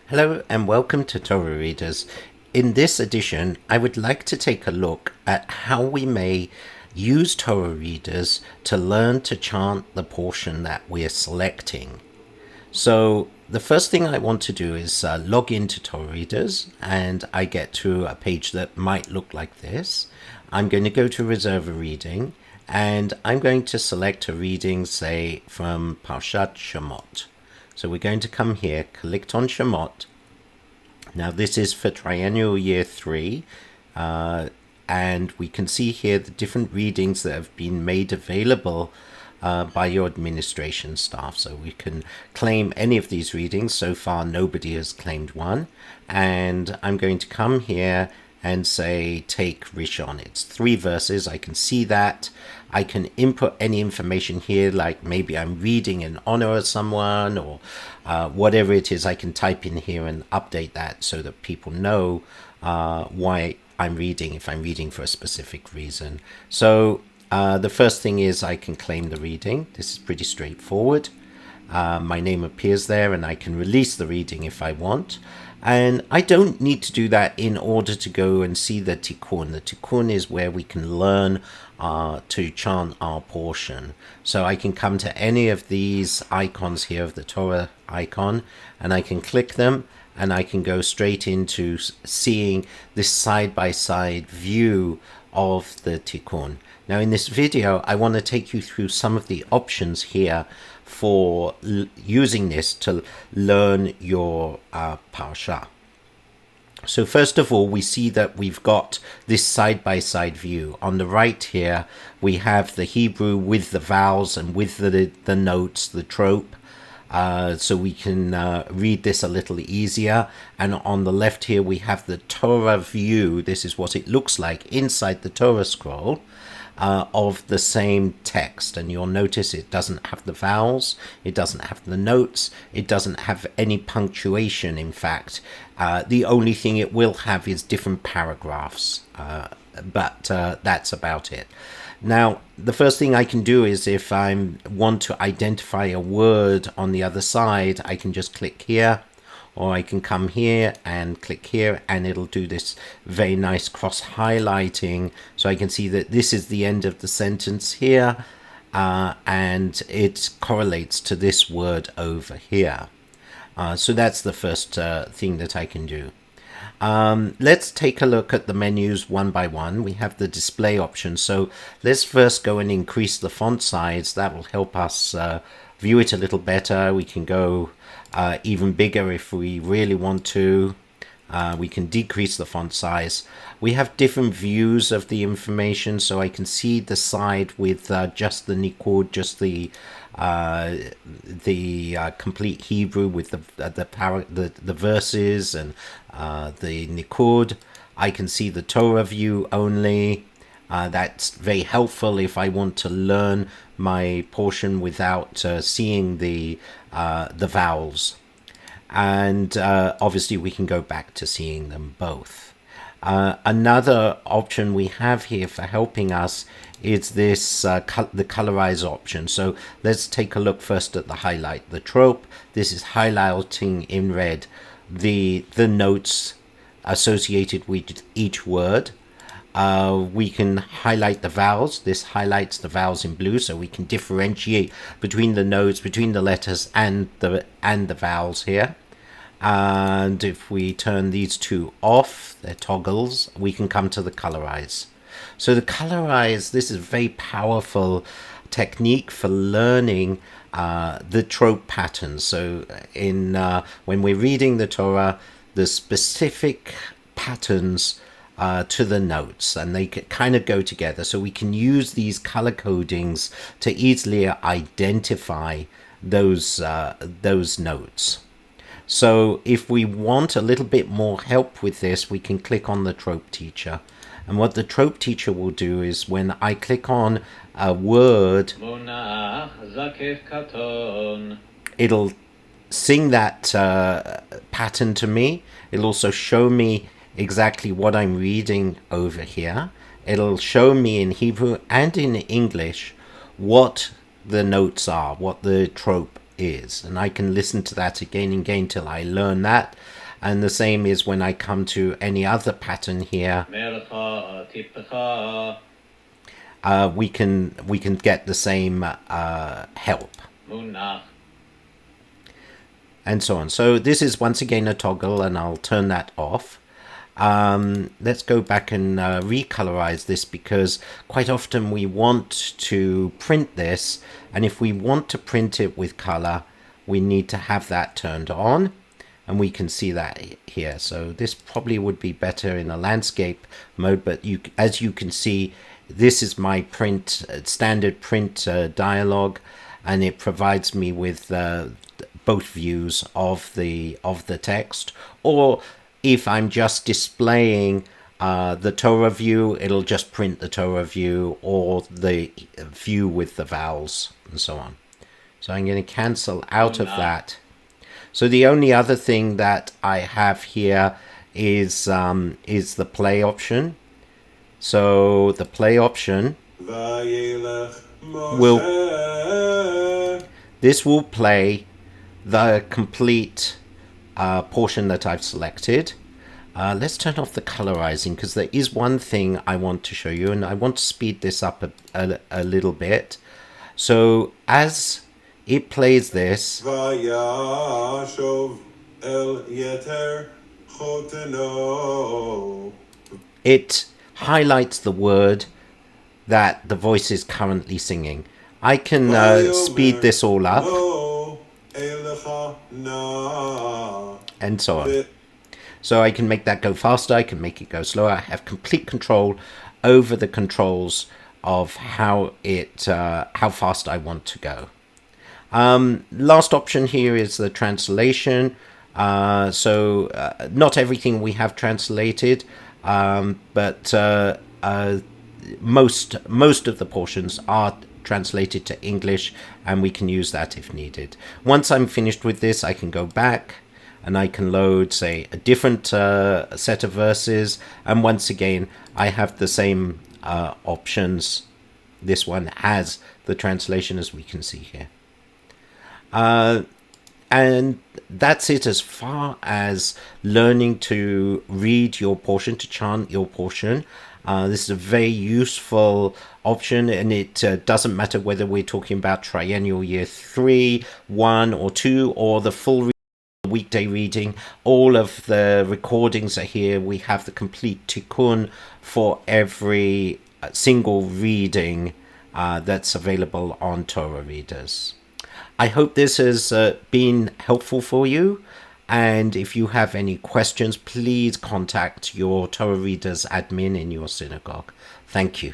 Hello and welcome to Torah Readers. In this edition, I would like to take a look at how we may use Torah Readers to learn to chant the portion that we're selecting. So the first thing I want to do is log into Torah Readers, and I get to a page that might look like this. I'm going to go to Reserve a Reading, and I'm going to select a reading, say, from Parshat Shemot. So we're going to come here, click on Shemot. Now this is for Triennial Year 3, and we can see here the different readings that have been made available by your administration staff. So we can claim any of these readings. So far nobody has claimed one. And I'm going to come here and say take Rishon. It's 3 verses. I can see that. I can input any information here, like maybe I'm reading in honor of someone or whatever it is. I can type in here and update that so that people know why I'm reading, if I'm reading for a specific reason. So the first thing is I can claim the reading. This is pretty straightforward. My name appears there and I can release the reading if I want. And I don't need to do that in order to go and see the Tikkun. The Tikkun is where we can learn to chant our portion. So I can come to any of these icons here of the Torah icon, and I can click them, and I can go straight into seeing this side-by-side view of the Tikkun. Now in this video, I want to take you through some of the options here for using this to learn your parsha. So first of all, we see that we've got this side-by-side view. On the right here, we have the Hebrew with the vowels and with the notes, the trope. So we can read this a little easier. And on the left here, we have the Torah view. This is what it looks like inside the Torah scroll of the same text. And you'll notice it doesn't have the vowels, it doesn't have the notes, it doesn't have any punctuation. In fact, the only thing it will have is different paragraphs, but that's about it. Now, the first thing I can do is if I want to identify a word on the other side, I can just click here, or I can come here and click here, and it'll do this very nice cross highlighting. So I can see that this is the end of the sentence here, and it correlates to this word over here. So that's the first thing that I can do. Let's take a look at the menus one by one. We have the display option. So let's first go and increase the font size. That will help us view it a little better. We can go even bigger if we really want to. We can decrease the font size. We have different views of the information, so I can see the side with just the Nikud, just the complete Hebrew with the verses and the Nikud. I can see the Torah view only. That's very helpful if I want to learn my portion without seeing the vowels. And obviously we can go back to seeing them both. Another option we have here for helping us is this the colorize option. So let's take a look first at the highlight. The trope, this is highlighting in red the notes associated with each word. We can highlight the vowels. This highlights the vowels in blue, so we can differentiate between the notes, between the letters and the vowels here. And if we turn these two off, they're toggles, we can come to the colorize. So the colorize, this is a very powerful technique for learning the trope patterns. So when we're reading the Torah, the specific patterns to the notes, and they kind of go together. So we can use these color codings to easily identify those notes. So if we want a little bit more help with this, we can click on the trope teacher. And what the trope teacher will do is when I click on a word, it'll sing that pattern to me. It'll also show me exactly what I'm reading over here. It'll show me in Hebrew and in English what the notes are, what the trope is. And I can listen to that again and again till I learn that. And the same is when I come to any other pattern here. We can get the same help. And so on. So this is once again a toggle, and I'll turn that off. Let's go back and recolorize this, because quite often we want to print this, and if we want to print it with color, we need to have that turned on, and we can see that here. So this probably would be better in a landscape mode, but as you can see, this is my print standard print dialog, and it provides me with both views of the text. Or if I'm just displaying the Torah view, it'll just print the Torah view or the view with the vowels and so on. So I'm going to cancel out of that. So the only other thing that I have here is the play option. So the play option will play the complete portion that I've selected. Let's turn off the colorizing, because there is one thing I want to show you, and I want to speed this up a little bit. So as it plays this, it highlights the word that the voice is currently singing. I can speed this all up and so on. So I can make that go faster, I can make it go slower. I have complete control over the controls of how fast I want to go. Last option here is the translation. Not everything we have translated, but most of the portions are translated to English, and we can use that if needed. Once I'm finished with this, I can go back and I can load, say, a different set of verses, and once again I have the same options. This one has the translation, as we can see here. And that's it as far as learning to read your portion, to chant your portion. This is a very useful option, and it doesn't matter whether we're talking about triennial year 3, 1 or 2, or the full weekday reading. All of the recordings are here. We have the complete Tikkun for every single reading that's available on Torah Readers. I hope this has been helpful for you, and if you have any questions, please contact your Torah Readers admin in your synagogue. Thank you.